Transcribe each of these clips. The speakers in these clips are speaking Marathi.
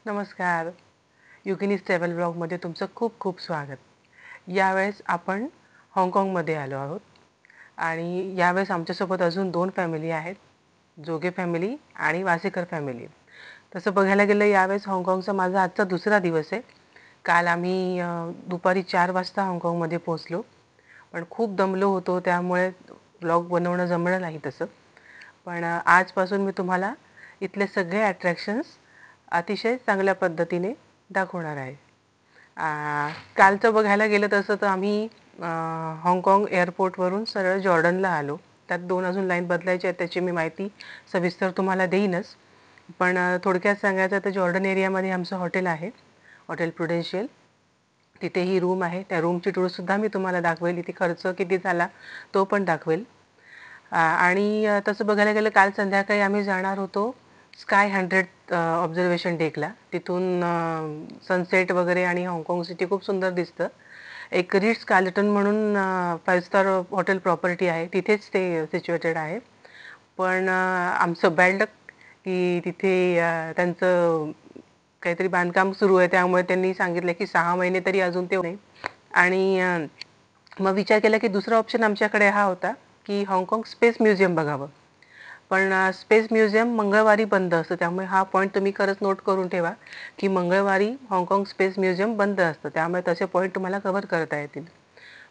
नमस्कार. युगिनीज ट्रॅव्हल ब्लॉगमध्ये तुमचं खूप खूप स्वागत. यावेळेस आपण हाँगकाँगमध्ये आलो आहोत आणि यावेळेस आमच्यासोबत अजून 2 फॅमिली आहेत. जोगे फॅमिली आणि वासेकर फॅमिली. तसं बघायला गेलं यावेळेस हाँगकाँगचा माझा आजचा दुसरा दिवस आहे. काल आम्ही दुपारी 4 वाजता हाँगकाँगमध्ये पोहोचलो. पण खूप दमलो होतो त्यामुळे ब्लॉग बनवणं जमलं नाही तसं. पण आजपासून मी तुम्हाला इथले सगळे अट्रॅक्शन्स अतिशय चांगल्या पद्धतीने दाखवणार आहे. कालचं बघायला गेलं तसं तर आम्ही हाँगकाँग एअरपोर्टवरून सरळ जॉर्डनला आलो. त्यात 2 अजून लाईन बदलायच्या आहेत, त्याची मी माहिती सविस्तर तुम्हाला देईनच. पण थोडक्यात सांगायचं तर जॉर्डन एरियामध्ये आमचं हॉटेल आहे, हॉटेल प्रुडेन्शियल. तिथे ही रूम आहे. त्या रूमची टूरसुद्धा मी तुम्हाला दाखवेल. इथे खर्च किती झाला तो पण दाखवेल. आणि तसं बघायला गेलं काल संध्याकाळी आम्ही जाणार होतो स्काय 100 ऑब्झर्वेशन डेकला. तिथून सनसेट वगैरे आणि हाँगकाँग सिटी खूप सुंदर दिसतं. एक रिट्स कार्लटन म्हणून 5 स्टार हॉटेल प्रॉपर्टी आहे, तिथेच ते सिच्युएटेड आहे. पण आमचं बॅड लक की तिथे त्यांचं काहीतरी बांधकाम सुरू आहे, त्यामुळे त्यांनी सांगितलं की 6 महिने तरी अजून ते नाही. आणि मग विचार केला की दुसरा ऑप्शन आमच्याकडे हा होता की हाँगकाँग स्पेस म्युझियम बघावं. पण स्पेस म्युझियम मंगळवारी बंद असतं, त्यामुळे हा पॉईंट तुम्ही खरंच नोट करून ठेवा की मंगळवारी हाँगकाँग स्पेस म्युझियम बंद असतं. त्यामुळे तसे पॉईंट तुम्हाला कव्हर करता येतील.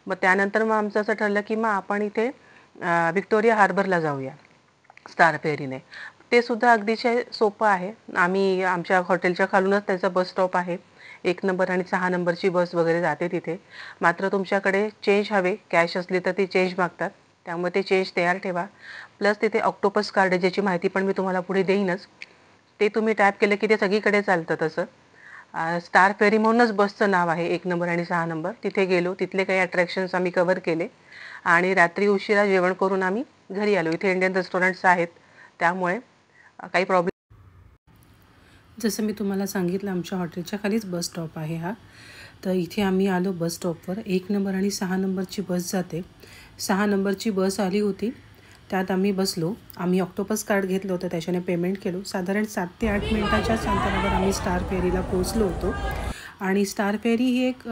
मग त्यानंतर मग आमचं असं ठरलं की मग आपण इथे व्हिक्टोरिया हार्बरला जाऊया स्टार फेरीने. ते सुद्धा अगदीचे सोपं आहे. आम्ही आमच्या हॉटेलच्या खालूनच त्याचा बस स्टॉप आहे. 1 नंबर आणि 6 नंबरची बस वगैरे जाते तिथे. मात्र तुमच्याकडे चेंज हवे, कॅश असली तर ते चेंज मागतात. त्यामुळे ते चेंज तयार ठेवा. प्लस तिथे ऑक्टोपस कार्ड आहे, ज्याची माहिती पण मी तुम्हाला पुढे देईनच. ते तुम्ही टॅप केलं की ते सगळीकडे चालतं तसं. स्टार फेरी म्हणूनच बसचं नाव आहे 1 नंबर आणि 6 नंबर. तिथे गेलो, तिथले काही अट्रॅक्शन्स आम्ही कव्हर केले आणि रात्री उशिरा जेवण करून आम्ही घरी आलो. इथे इंडियन रेस्टॉरंट्स आहेत, त्यामुळे काही प्रॉब्लेम. जसं मी तुम्हाला सांगितलं आमच्या हॉटेलच्या खालीच बस स्टॉप आहे हा. तर इथे आम्ही आलो बस स्टॉपवर. 1 नंबर आणि 6 नंबरची बस जाते. 6 नंबरची बस आली होती, त्यात आम्ही बसलो. आम्ही ऑक्टोपस कार्ड घेतलं होतं, त्याच्याने पेमेंट केलो. साधारण 7 ते 8 मिनिटाच्याच अंतरावर आम्ही स्टार फेरीला पोहोचलो होतो. आणि स्टार फेरी ही एक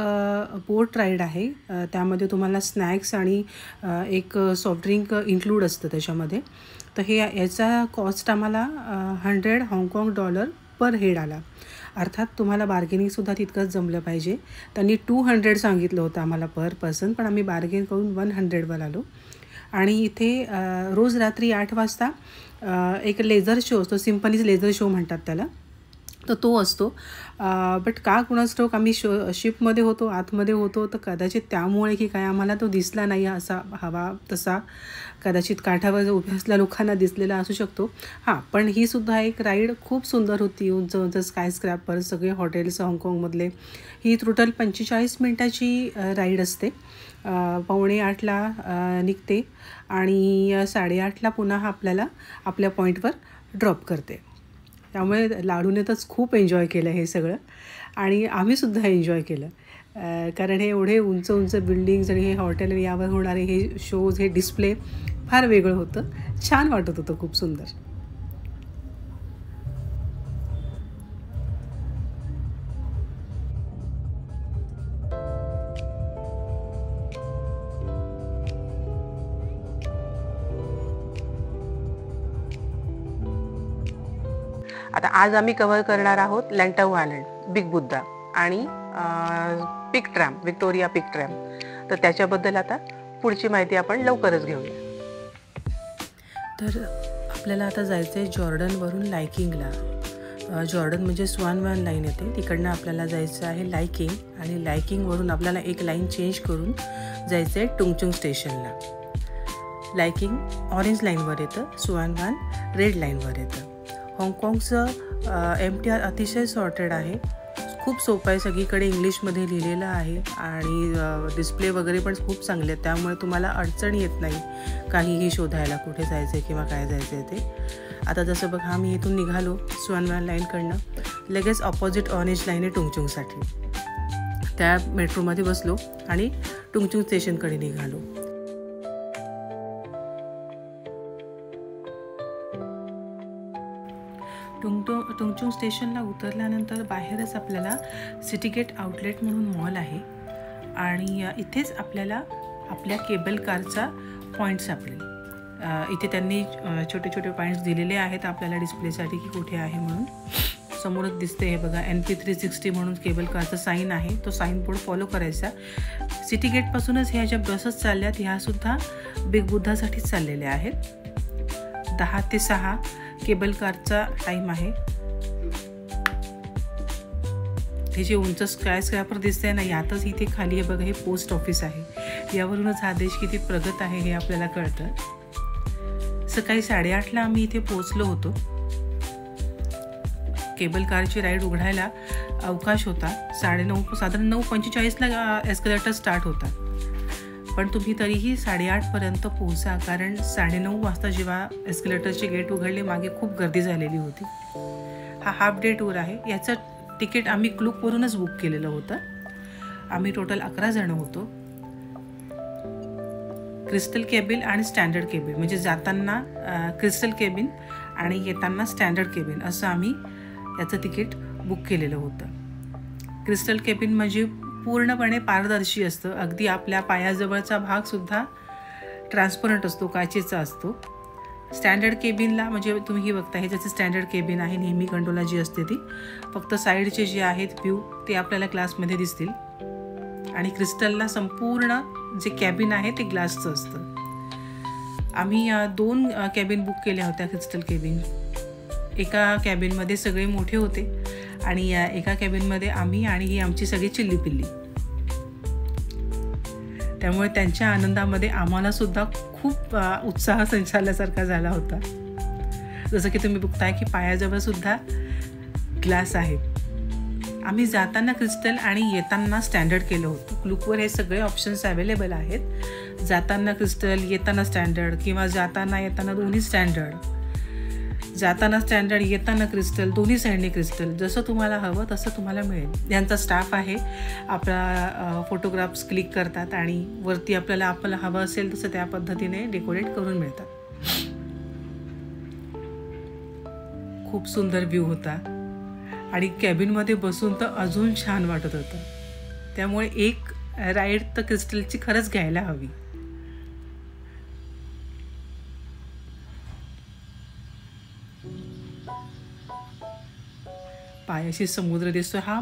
बोट राईड आहे. त्यामध्ये तुम्हाला स्नॅक्स आणि एक सॉफ्ट ड्रिंक इन्क्लूड असतं त्याच्यामध्ये. तर याचा कॉस्ट आम्हाला $100 पर हेड आला. अर्थात तुम्हाला बार्गेनिंगसुद्धा तितकंच जमलं पाहिजे. त्यांनी 200 सांगितलं होतं आम्हाला पर पर्सन, पण आम्ही बार्गेन करून 100वर आलो. आणि इथे रोज रात्री 8 वाजता एक लेझर शो असतो, सिम्फनीज लेझर शो म्हणतात त्याला. तर तो असतो. बट का कुणास ठाऊक आम्ही शिपमध्ये होतो, आतमध्ये होतो, तर कदाचित त्यामुळे की काय आम्हाला तो दिसला नाही असा हवा तसा. कदाचित काठावर उभ्या असल्या लोकांना दिसलेला असू शकतो. पण ही सुद्धा एक राईड खूप सुंदर होती. उंच उंच स्काय स्क्रॅपर, सगळे हॉटेल्स हाँगकाँगमधले. ही टोटल 45 मिनटाची राईड असते. 7:45ला निघते आणि 8:30ला पुन्हा आपल्याला आपल्या पॉईंटवर ड्रॉप करते. त्यामुळे लाडूनेच खूप एन्जॉय केलं हे सगळं आणि आम्हीसुद्धा एन्जॉय केलं. कारण हे एवढे उंच उंच बिल्डिंग्स आणि हे हॉटेल यावर होणारे हे शोज, हे डिस्प्ले फार वेगळं होतं. छान वाटत होतं, खूप सुंदर. आता आज आम्ही कव्हर करणार आहोत लँटाऊ आयलंड, बिग बुद्धा आणि पिक ट्रॅम, व्हिक्टोरिया पिक ट्रॅम. तर त्याच्याबद्दल आता पुढची माहिती आपण लवकरच घेऊया. तर आपल्याला आता जायचं आहे जॉर्डनवरून लायकिंगला. जॉर्डन म्हणजे स्वान लाईन येते, तिकडनं आपल्याला जायचं आहे लायकिंग. आणि लायकिंगवरून आपल्याला एक लाईन चेंज करून जायचं आहे टुंगचुंग स्टेशनला. लायकिंग ऑरेंज लाईनवर येतं, स्वान रेड लाईनवर येतं. हाँगकाँगचं MTR अतिशय सॉर्टेड आहे, खूप सोपं आहे. सगळीकडे इंग्लिशमध्ये लिहिलेलं आहे आणि डिस्प्ले वगैरे पण खूप चांगले आहेत. त्यामुळे तुम्हाला अडचण येत नाही काहीही शोधायला, कुठे जायचं आहे किंवा काय जायचं आहे ते. आता जसं बघा, आम्ही इथून निघालो स्वान लाईनकडनं. लगेच ऑपोजिट ऑरेंज लाईन आहे टुंगचुंगसाठी. त्या मेट्रोमध्ये बसलो आणि टुंगचुंग स्टेशनकडे निघालो. टुंगचुंग स्टेशनला उतरल्यानंतर बाहेरच आपल्याला सिटी गेट आउटलेट म्हणून मॉल आहे आणि इथेच आपल्याला आपल्या केबल कारचा पॉईंट सापडेल. इथे त्यांनी छोटे छोटे पॉईंट्स दिलेले आहेत आपल्याला डिस्प्लेसाठी की कुठे आहे म्हणून. समोरच दिसते हे बघा, NP360 म्हणून केबल कारचा साईन आहे. तो साईन बोर्ड फॉलो करायचा. सिटी गेटपासूनच ह्या ज्या बसेस चालल्यात ह्यासुद्धा बिग बुद्धासाठीच चाललेल्या आहेत. 10 ते 6 केबल कारचा टाईम आहे. हे जे उंच स्कायस्क्रॅपर दिसतंय ना, यातच इथे खाली हे बघा, हे पोस्ट ऑफिस आहे. यावरूनच हा देश किती प्रगत आहे हे आपल्याला कळतं. सकाळी 8:30ला आम्ही इथे पोहोचलो होतो. केबल कारची राईड उघडायला अवकाश होता. 9:30 साधारण 9:45ला एस्केलेटर स्टार्ट होता. पण तुम्ही तरीही 8:30पर्यंत पोहोचा, कारण 9:30 वाजता जेव्हा एस्केलेटरचे गेट उघडले मागे खूप गर्दी झालेली होती. हा हाफ डे टूर आहे. याचं तिकीट आम्ही क्लूकवरूनच बुक केलेलं होतं. आम्ही टोटल 11 जण होतो. क्रिस्टल केबिन आणि स्टँडर्ड केबिन, म्हणजे जाताना क्रिस्टल केबिन आणि येताना स्टँडर्ड केबिन असं आम्ही याचं तिकीट बुक केलेलं होतं. क्रिस्टल केबिन म्हणजे पूर्णपणे पारदर्शी असतं. अगदी आपल्या पायाजवळचा भागसुद्धा ट्रान्सपरंट असतो, काचेचा असतो. स्टँडर्ड केबिनला म्हणजे तुम्ही बघता, हे ज्याचं स्टँडर्ड केबिन आहे, नेहमी कंट्रोलला जी असते ती, फक्त साईडचे जे आहेत व्ह्यू ते आपल्याला ग्लासमध्ये दिसतील. आणि क्रिस्टलला संपूर्ण जे कॅबिन आहे ते ग्लासचं असतं. आम्ही 2 कॅबिन बुक केल्या होत्या क्रिस्टल केबिन. एका कॅबिनमध्ये सगळे मोठे होते आणि एका कॅबिनमध्ये आम्ही आणि ही आमची सगळी चिल्ली पिल्ली. त्यामुळे त्यांच्या आनंदामध्ये आम्हाला सुद्धा खूप उत्साह संचारल्यासारखा झाला होता. जसं की तुम्ही बघताय की पायाजवळ सुद्धा ग्लास आहे. आम्ही जाताना क्रिस्टल आणि येताना स्टँडर्ड केलं होतं. क्लूकवर हे सगळे ऑप्शन्स अवेलेबल आहेत. जाताना क्रिस्टल, येताना स्टँडर्ड, किंवा जाताना येताना दोन्ही स्टँडर्ड, जाताना स्टँडर्ड येताना क्रिस्टल, दोन्ही साईडने क्रिस्टल. जसं तुम्हाला हवं तसं तुम्हाला मिळेल. यांचा स्टाफ आहे, आपला फोटोग्राफ्स क्लिक करतात आणि वरती आपल्याला हवं असेल तसं त्या पद्धतीने डेकोरेट करून मिळतात. खूप सुंदर व्ह्यू होता आणि कॅबिनमध्ये बसून तर अजून छान वाटत होतं. त्यामुळे एक राईड तर क्रिस्टलची खरंच घ्यायला हवी. पायाशी समुद्र दिसतो. हा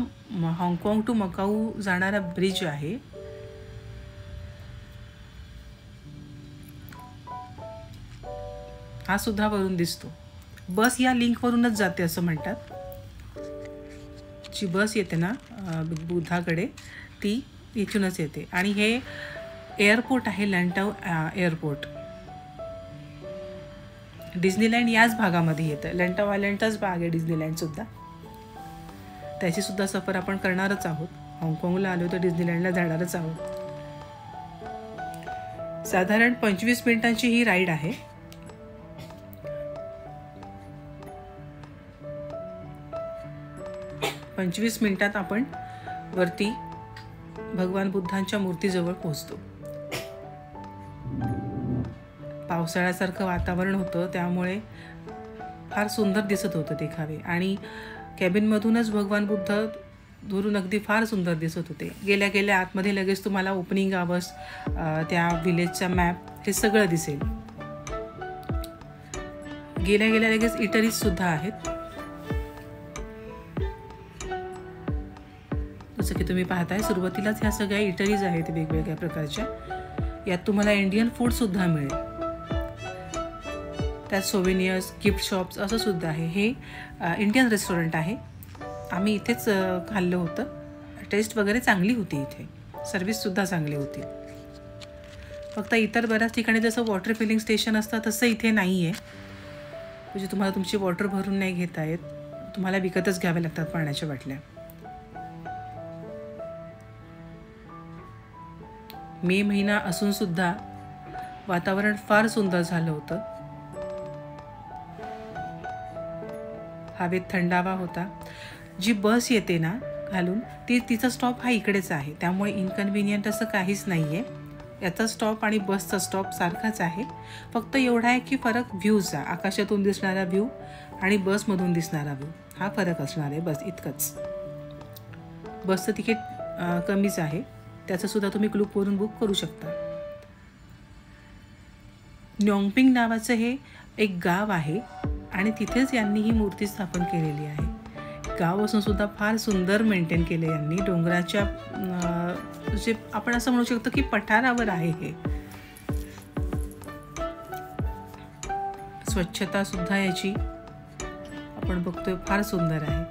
हाँगकाँग टू मकाऊ जाणारा ब्रिज आहे. हा सुद्धा वरून दिसतो. बस या लिंकवरूनच जाते असं म्हणतात. जी बस येते ना बुद्धाकडे ती इथूनच येते. आणि हे एअरपोर्ट आहे, लँटाऊ एअरपोर्ट. डिझनीलँड याच भागामध्ये येतं. लँटाऊ आयलँडचाच भाग आहे डिझनीलँडसुद्धा. त्याची सुद्धा सफर आपण करणारच आहोत. हाँगकाँगला आलो तर डिझनीलँडला जाणारच आहोत. साधारण 25 मिनिटांची ही राईड आहे. पंचवीस मिनिटात आपण वरती भगवान बुद्धांच्या मूर्तीजवळ पोहोचतो. पावसाळ्यासारखं वातावरण होतं, त्यामुळे फार सुंदर दिसत होतं देखावे. आणि कॅबिनमधूनच भगवान बुद्ध दुरून अगदी फार सुंदर दिसत होते. गेल्या गेल्या आतमध्ये लगेच तुम्हाला ओपनिंग आवर्स, त्या विलेजचा मॅप, हे सगळं दिसेल. गेल्या गेल्या लगेच इटरीज सुद्धा आहेत. जसं की तुम्ही पाहताय सुरुवातीलाच ह्या सगळ्या इटरीज आहेत वेगवेगळ्या प्रकारच्या. यात तुम्हाला इंडियन फूडसुद्धा मिळेल. त्यात सोव्हिनियर्स, गिफ्ट शॉप्स असं सुद्धा आहे. हे इंडियन रेस्टॉरंट आहे. आम्ही इथेच खाल्लं होतं. टेस्ट वगैरे चांगली होती. इथे सर्विससुद्धा चांगली होती. फक्त इतर बऱ्याच ठिकाणी जसं वॉटर फिलिंग स्टेशन असतं तसं इथे नाही आहे. म्हणजे तुम्हाला तुमची वॉटर भरून नाही घेता येत. तुम्हाला विकतच घ्याव्या लागतात पाण्याच्या बाटल्या. मे महिना असून सुद्धा वातावरण फार सुंदर झालं होतं. हवेत थंडावा होता. जी बस येते ना घालून तिचा स्टॉप हा इकडेच आहे. त्यामुळे इनकन्व्हिनियंट असं काहीच नाही आहे. याचा स्टॉप आणि बसचा स्टॉप सारखाच आहे, फक्त एवढा आहे की फरक व्ह्यूचा, आकाशातून दिसणारा व्ह्यू आणि बसमधून दिसणारा व्ह्यू हा फरक असणार आहे, बस इतकंच. बसचं तिकीट कमीच आहे, त्याचंसुद्धा तुम्ही क्लूकवरून बुक करू शकता. न्योंगपिंग नावाचं हे एक गाव आहे आणि तिथेच यांनी ही मूर्ती स्थापन केलेली आहे. गाव असून सुद्धा फार सुंदर मेंटेन केले यांनी. डोंगराच्या जे आपण असं म्हणू शकतो की पठारावर आहे हे. स्वच्छता सुद्धा याची आपण बघतोय फार सुंदर आहे.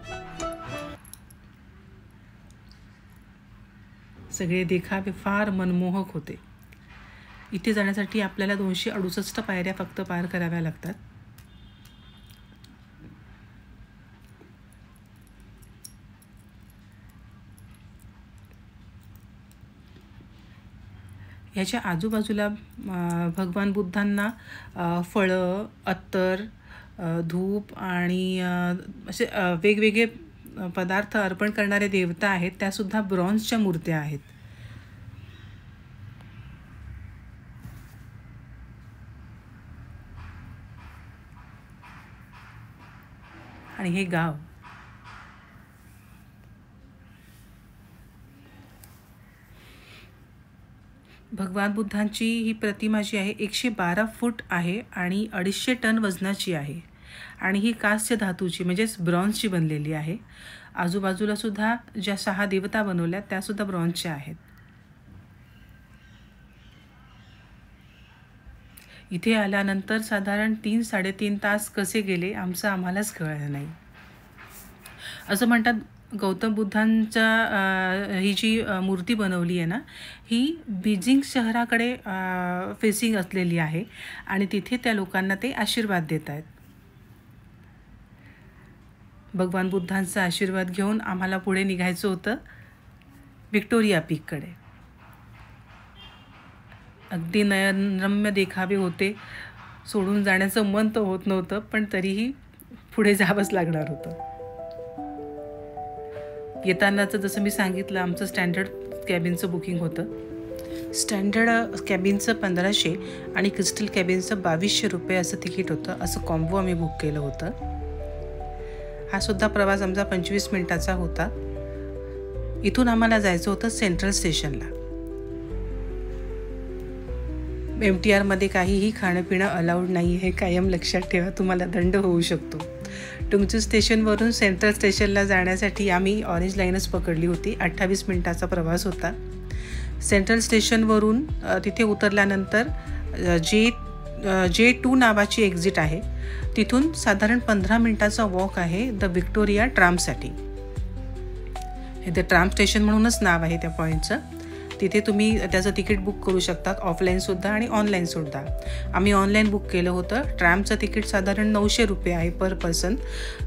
सगळे देखावे फार मनमोहक होते. इथे जाण्यासाठी आपल्याला 268 पायऱ्या फक्त पार कराव्या लागतात. ह्याच्या आजूबाजूला भगवान बुद्धांना फळं, अत्तर, धूप आणि असे वेगवेगळे पदार्थ अर्पण करणारे देवता आहेत, त्यासुद्धा ब्रॉन्झच्या मूर्त्या आहेत. आणि हे गाव भगवान बुद्धांची ही प्रतिमा जी आहे 112 फूट आहे आणि 250 टन वजनाची आहे आणि ही कांस्य धातूची म्हणजेच ब्रॉन्झची बनलेली आहे. आजूबाजूला सुद्धा ज्या 6 देवता बनवल्या त्यासुद्धा ब्रॉन्झच्या आहेत. इथे आल्यानंतर साधारण 3-3.5 तास कसे गेले आम्हालाच कळलं नाही. असं म्हणतात गौतम बुद्धांचा ही जी मूर्ती बनवली आहे ना, ही बीजिंग शहराकडे फेसिंग असलेली आहे आणि तिथे त्या लोकांना ते आशीर्वाद देत आहेत. भगवान बुद्धांचा आशीर्वाद घेऊन आम्हाला पुढे निघायचं होतं व्हिक्टोरिया पीककडे. अगदी नयनरम्य देखावे होते, सोडून जाण्याचं मन तर होत नव्हतं, पण तरीही पुढे जावंच लागणार होतं. येतानाचं जसं मी सांगितलं आमचं स्टँडर्ड कॅबिनचं बुकिंग होतं. स्टँडर्ड कॅबिनचं 1500 आणि क्रिस्टल कॅबिनचं 2200 रुपये असं तिकीट होतं. असं कॉम्बो आम्ही बुक केलं होतं. हा सुद्धा प्रवास आमचा 25 मिनिटाचा होता. इथून आम्हाला जायचं होतं सेंट्रल स्टेशनला. MTRमध्ये काहीही खाणं पिणं अलाउड नाही आहे, कायम लक्षात ठेवा, तुम्हाला दंड होऊ शकतो. टुंगचू स्टेशनवरून सेंट्रल स्टेशनला जाण्यासाठी आम्ही ऑरेंज लाईनच पकडली होती. 28 मिनिटाचा प्रवास होता. सेंट्रल स्टेशनवरून तिथे उतरल्यानंतर J2 नावाची एक्झिट आहे, तिथून साधारण 15 मिनिटाचा वॉक आहे द व्हिक्टोरिया ट्रामसाठी. हे द ट्राम स्टेशन म्हणूनच नाव आहे त्या पॉईंटचं. तिथे तुम्ही त्याचं तिकीट बुक करू शकतात, ऑफलाईनसुद्धा आणि ऑनलाईनसुद्धा. आम्ही ऑनलाईन बुक केलं होतं. ट्रॅमचं तिकीट साधारण 900 रुपये आहे पर पर्सन.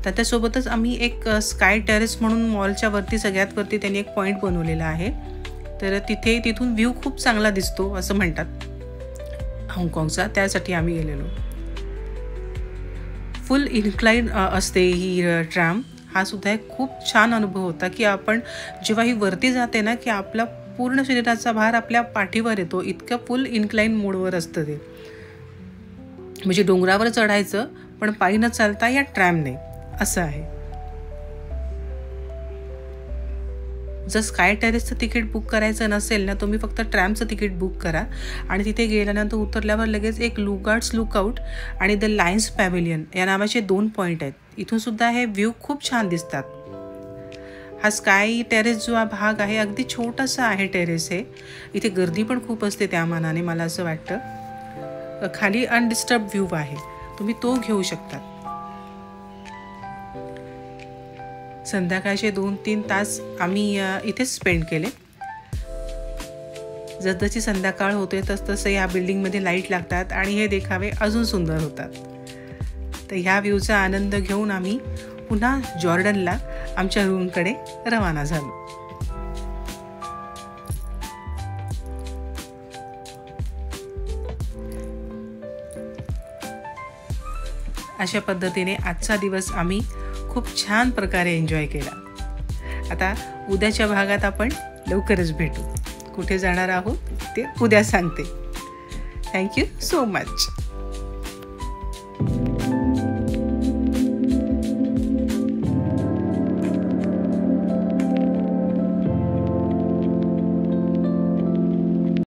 त्याच्यासोबतच आम्ही एक स्काय टेरेस म्हणून मॉलच्या वरती सगळ्यात वरती त्यांनी एक पॉईंट बनवलेला आहे, तर तिथून व्ह्यू खूप चांगला दिसतो असं म्हणतात हाँगकाँगचा, त्यासाठी आम्ही गेलेलो. फुल इन्क्लाइन असते ही ट्रॅम. हा सुद्धा एक खूप छान अनुभव होता की आपण जेव्हा ही वरती जाते ना की आपला पूर्ण शरीराचा भार आपल्या पाठीवर येतो, इतकं फुल इन्क्लाइन मोडवर असतं ते. म्हणजे डोंगरावर चढायचं पण पायी न चालता या ट्रॅमने, असं आहे. जर स्काय टेरेसचं तिकीट बुक करायचं नसेल ना, तुम्ही फक्त ट्रॅमचं तिकीट बुक करा आणि तिथे गेल्यानंतर उतरल्यावर लगेच एक लुगार्ड्स लुकआउट आणि द लायन्स पॅव्हिलियन या नावाचे 2 पॉईंट आहेत. इथून सुद्धा हे व्ह्यू खूप छान दिसतात. हा स्काय टेरेस जो भाग आहे अगदी छोटासा आहे टेरेस हे. इथे गर्दी पण खूप असते त्या मानाने मला असं वाटतं. खाली अनडिस्टर्ब व्ह्यू आहे, तुम्ही तो घेऊ शकतात. संध्याकाळचे 2-3 तास आम्ही इथेच स्पेंड केले. जसजशी संध्याकाळ होते तसतसं या बिल्डिंगमध्ये लाईट लागतात आणि हे देखावे अजून सुंदर होतात. तर ह्या व्ह्यूचा आनंद घेऊन आम्ही पुन्हा जॉर्डनला आमच्या रूमकडे रवाना झालो. अशा पद्धतीने आजचा दिवस आम्ही खूप छान प्रकारे एन्जॉय केला. आता उद्याच्या भागात आपण लवकरच भेटू. कुठे जाणार आहोत ते उद्या सांगते. Thank you so much.